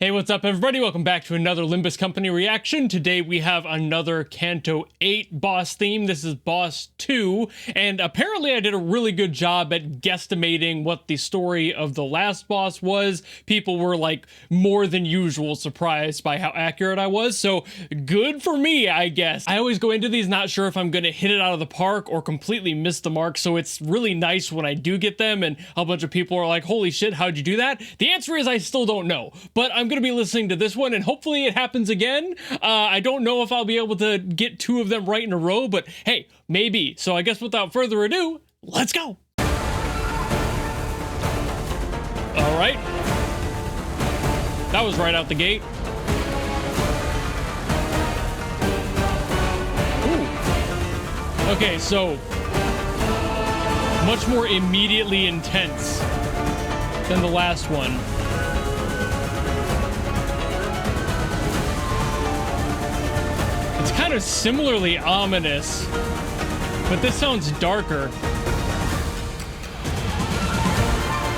Hey, what's up everybody? Welcome back to another Limbus Company reaction. Today we have another Canto VIII boss theme. This is boss 2, and apparently I did a really good job at guesstimating what the story of the last boss was. People were like more than usual surprised by how accurate I was, so good for me, I guess. I always go into these not sure if I'm gonna hit it out of the park or completely miss the mark, so it's really nice when I do get them and a bunch of people are like, holy shit, how'd you do that? The answer is I still don't know, but I'm gonna be listening to this one and hopefully it happens again. I don't know if I'll be able to get 2 of them right in a row, but hey, maybe. So I guess without further ado, let's go. All right. That was right out the gate. Ooh. Okay, so much more immediately intense than the last one. It's kind of similarly ominous, but this sounds darker.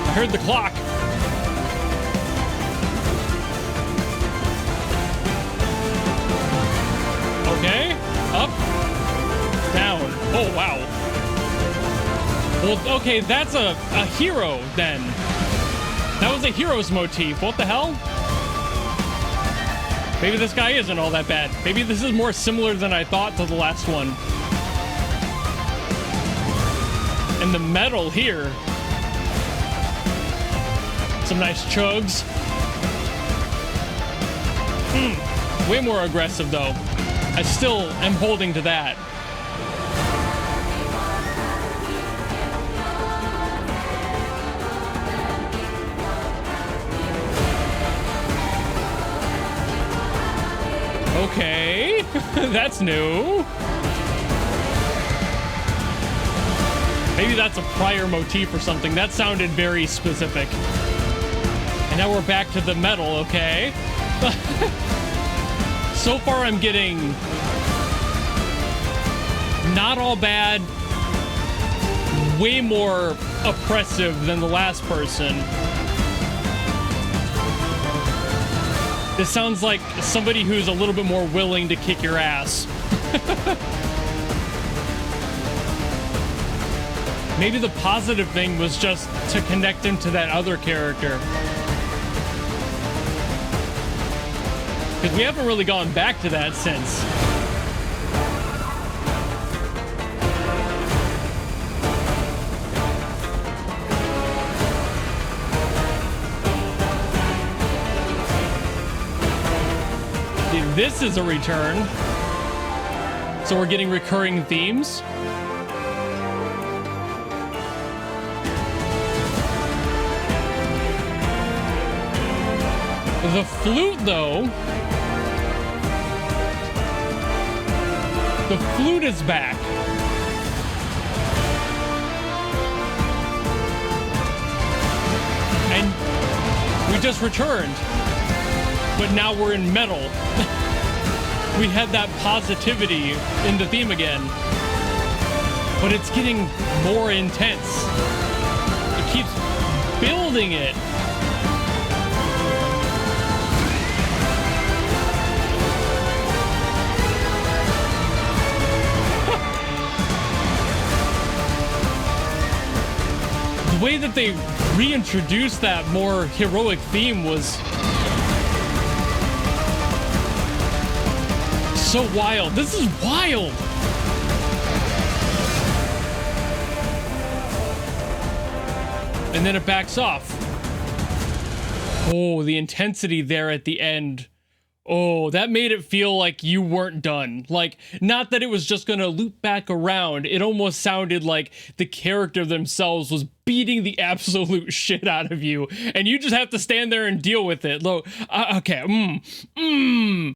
I heard the clock. Okay, up, down. Oh, wow. Well, okay, that's a hero then. That was a hero's motif. What the hell? Maybe this guy isn't all that bad. Maybe this is more similar than I thought to the last one. And the metal here. Some nice chugs. Way more aggressive though. I still am holding to that. Okay, that's new. Maybe that's a prior motif or something. That sounded very specific. And now we're back to the metal, okay. So far I'm getting not all bad, way more oppressive than the last person. This sounds like somebody who's a little bit more willing to kick your ass. Maybe the positive thing was just to connect him to that other character. Because we haven't really gone back to that since. This is a return. So we're getting recurring themes. The flute, though. The flute is back. And we just returned. But now we're in metal. We had that positivity in the theme again, but it's getting more intense. It keeps building it. The way that they reintroduced that more heroic theme was so wild. This is wild. And then it backs off. Oh, the intensity there at the end. Oh, that made it feel like you weren't done. Like, not that it was just gonna loop back around. It almost sounded like the character themselves was beating the absolute shit out of you, and you just have to stand there and deal with it. Okay,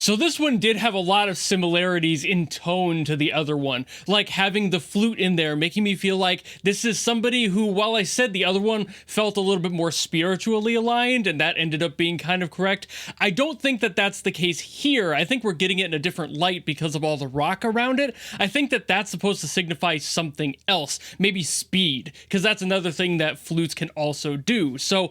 So this one did have a lot of similarities in tone to the other one, like having the flute in there, making me feel like this is somebody who, while I said the other one felt a little bit more spiritually aligned, and that ended up being kind of correct, I don't think that that's the case here. I think we're getting it in a different light because of all the rock around it. I think that that's supposed to signify something else, maybe speed, because that's another thing that flutes can also do. So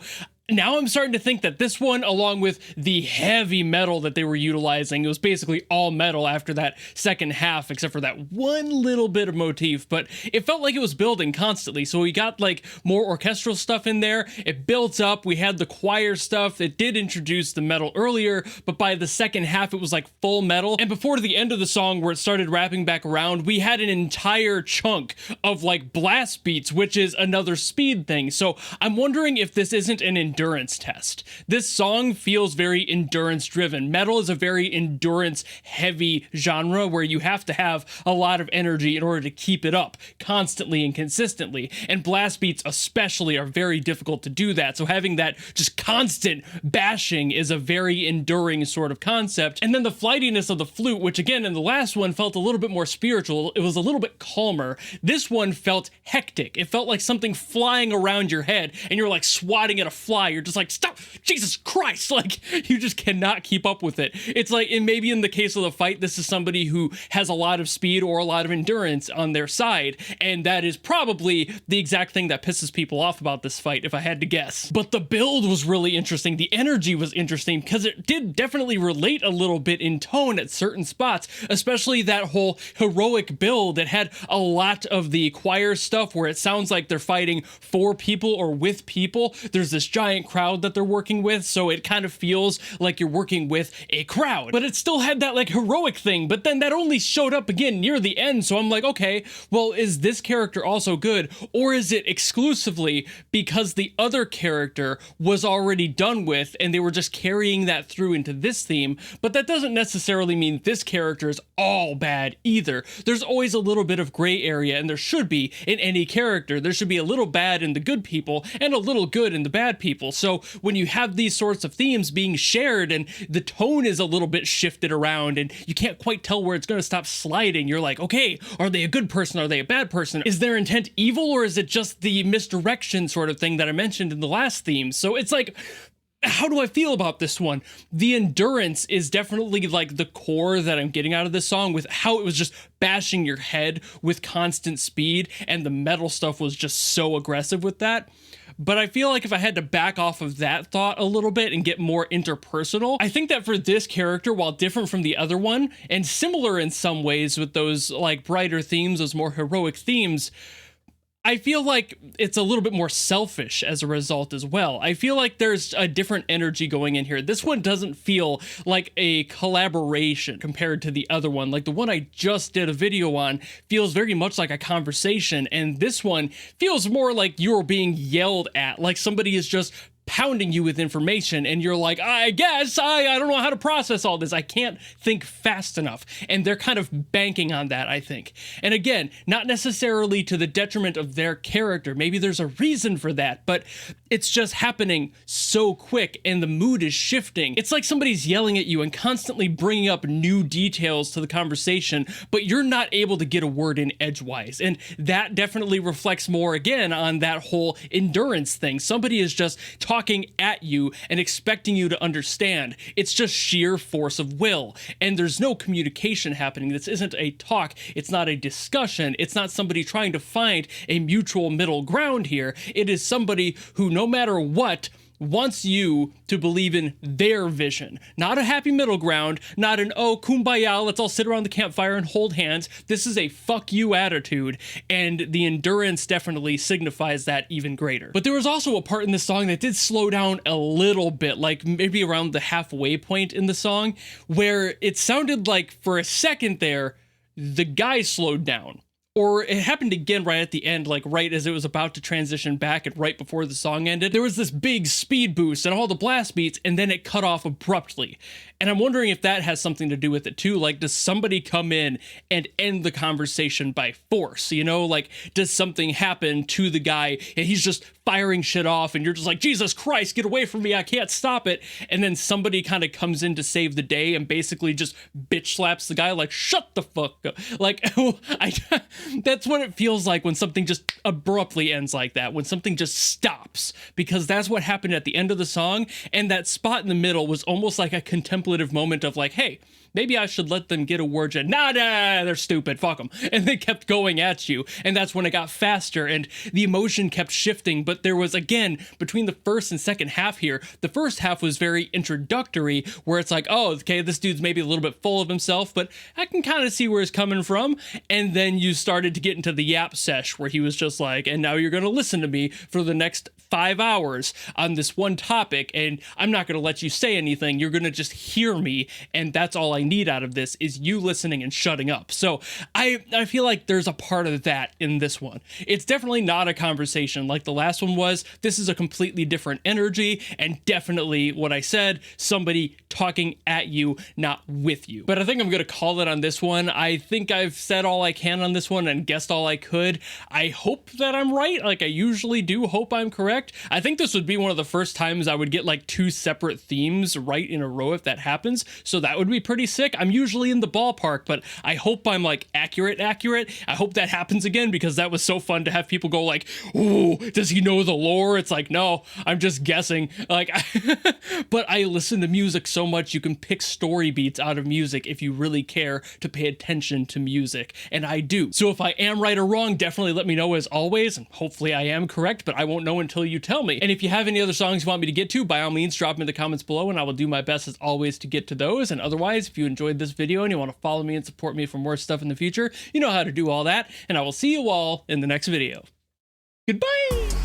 now I'm starting to think that this one, along with the heavy metal that they were utilizing, it was basically all metal after that second half, except for that one little bit of motif, but it felt like it was building constantly. So we got like more orchestral stuff in there. It built up. We had the choir stuff. It did introduce the metal earlier, but by the second half, it was like full metal. And before the end of the song where it started wrapping back around, we had an entire chunk of like blast beats, which is another speed thing. So I'm wondering if this isn't an endurance test. This song feels very endurance driven. Metal is a very endurance heavy genre where you have to have a lot of energy in order to keep it up constantly and consistently. And blast beats especially are very difficult to do that. So having that just constant bashing is a very enduring sort of concept. And then the flightiness of the flute, which again in the last one felt a little bit more spiritual. It was a little bit calmer. This one felt hectic. It felt like something flying around your head and you're like swatting at a fly. You're just like, stop, Jesus Christ. Like you just cannot keep up with it. It's like, and maybe in the case of the fight, this is somebody who has a lot of speed or a lot of endurance on their side. And that is probably the exact thing that pisses people off about this fight, if I had to guess. But the build was really interesting. The energy was interesting because it did definitely relate a little bit in tone at certain spots, especially that whole heroic build. It had a lot of the choir stuff where it sounds like they're fighting for people or with people. There's this giant crowd that they're working with, so it kind of feels like you're working with a crowd. But it still had that like heroic thing, but then that only showed up again near the end, so I'm like, okay, well, is this character also good, or is it exclusively because the other character was already done with and they were just carrying that through into this theme? But that doesn't necessarily mean this character is all bad either. There's always a little bit of gray area, and there should be in any character. There should be a little bad in the good people and a little good in the bad people. So when you have these sorts of themes being shared and the tone is a little bit shifted around and you can't quite tell where it's going to stop sliding, you're like, okay, are they a good person? Are they a bad person? Is their intent evil, or is it just the misdirection sort of thing that I mentioned in the last theme? So it's like, how do I feel about this one? The endurance is definitely like the core that I'm getting out of this song, with how it was just bashing your head with constant speed, and the metal stuff was just so aggressive with that. But I feel like if I had to back off of that thought a little bit and get more interpersonal, I think that for this character, while different from the other one, and similar in some ways with those like brighter themes, those more heroic themes, I feel like it's a little bit more selfish as a result as well. I feel like there's a different energy going in here. This one doesn't feel like a collaboration compared to the other one. Like the one I just did a video on feels very much like a conversation, and this one feels more like you're being yelled at, like somebody is just pounding you with information and you're like, I guess I don't know how to process all this. I can't think fast enough. And they're kind of banking on that, I think. And again, not necessarily to the detriment of their character. Maybe there's a reason for that, but it's just happening so quick and the mood is shifting. It's like somebody's yelling at you and constantly bringing up new details to the conversation, but you're not able to get a word in edgewise. And that definitely reflects more again on that whole endurance thing. Somebody is just talking at you and expecting you to understand. It's just sheer force of will, and there's no communication happening. This isn't a talk. It's not a discussion. It's not somebody trying to find a mutual middle ground here. It is somebody who, no matter what, wants you to believe in their vision. Not a happy middle ground, not an, oh, kumbaya, let's all sit around the campfire and hold hands. This is a fuck you attitude, and the endurance definitely signifies that even greater. But there was also a part in the song that did slow down a little bit, like maybe around the halfway point in the song, where it sounded like for a second there, the guy slowed down. Or it happened again right at the end, like right as it was about to transition back and right before the song ended. There was this big speed boost and all the blast beats, and then it cut off abruptly. And I'm wondering if that has something to do with it too. Like, does somebody come in and end the conversation by force? You know, like, does something happen to the guy and he's just firing shit off and you're just like, Jesus Christ, get away from me, I can't stop it. And then somebody kind of comes in to save the day and basically just bitch slaps the guy like, shut the fuck up. Like, that's what it feels like when something just abruptly ends like that, when something just stops, because that's what happened at the end of the song. And that spot in the middle was almost like a contemplative moment of like, hey, maybe I should let them get a word in. Nah, they're stupid, fuck them. And they kept going at you. And that's when it got faster and the emotion kept shifting, but but there was, again, between the first and second half here, the first half was very introductory, where it's like, oh, okay, this dude's maybe a little bit full of himself, but I can kind of see where he's coming from. And then you started to get into the yap sesh, where he was just like, and now you're going to listen to me for the next 5 hours on this one topic, and I'm not going to let you say anything. You're going to just hear me, and that's all I need out of this is you listening and shutting up. So I feel like there's a part of that in this one. It's definitely not a conversation like the last one was. This is a completely different energy, and definitely what I said, somebody talking at you, not with you. But I think I'm going to call it on this one. I think I've said all I can on this one and guessed all I could. I hope that I'm right. Like I usually do hope I'm correct. I think this would be one of the first times I would get like 2 separate themes right in a row if that happens. So that would be pretty sick. I'm usually in the ballpark, but I hope I'm like accurate. I hope that happens again, because that was so fun to have people go like, ooh, does he know the lore? It's like, no, I'm just guessing. Like, but I listen to music so much, you can pick story beats out of music if you really care to pay attention to music, and I do. So if I am right or wrong, definitely let me know as always, and hopefully I am correct, but I won't know until you tell me. And if you have any other songs you want me to get to, by all means, drop them in the comments below, and I will do my best as always to get to those. And otherwise, if you enjoyed this video and you want to follow me and support me for more stuff in the future, you know how to do all that, and I will see you all in the next video. Goodbye!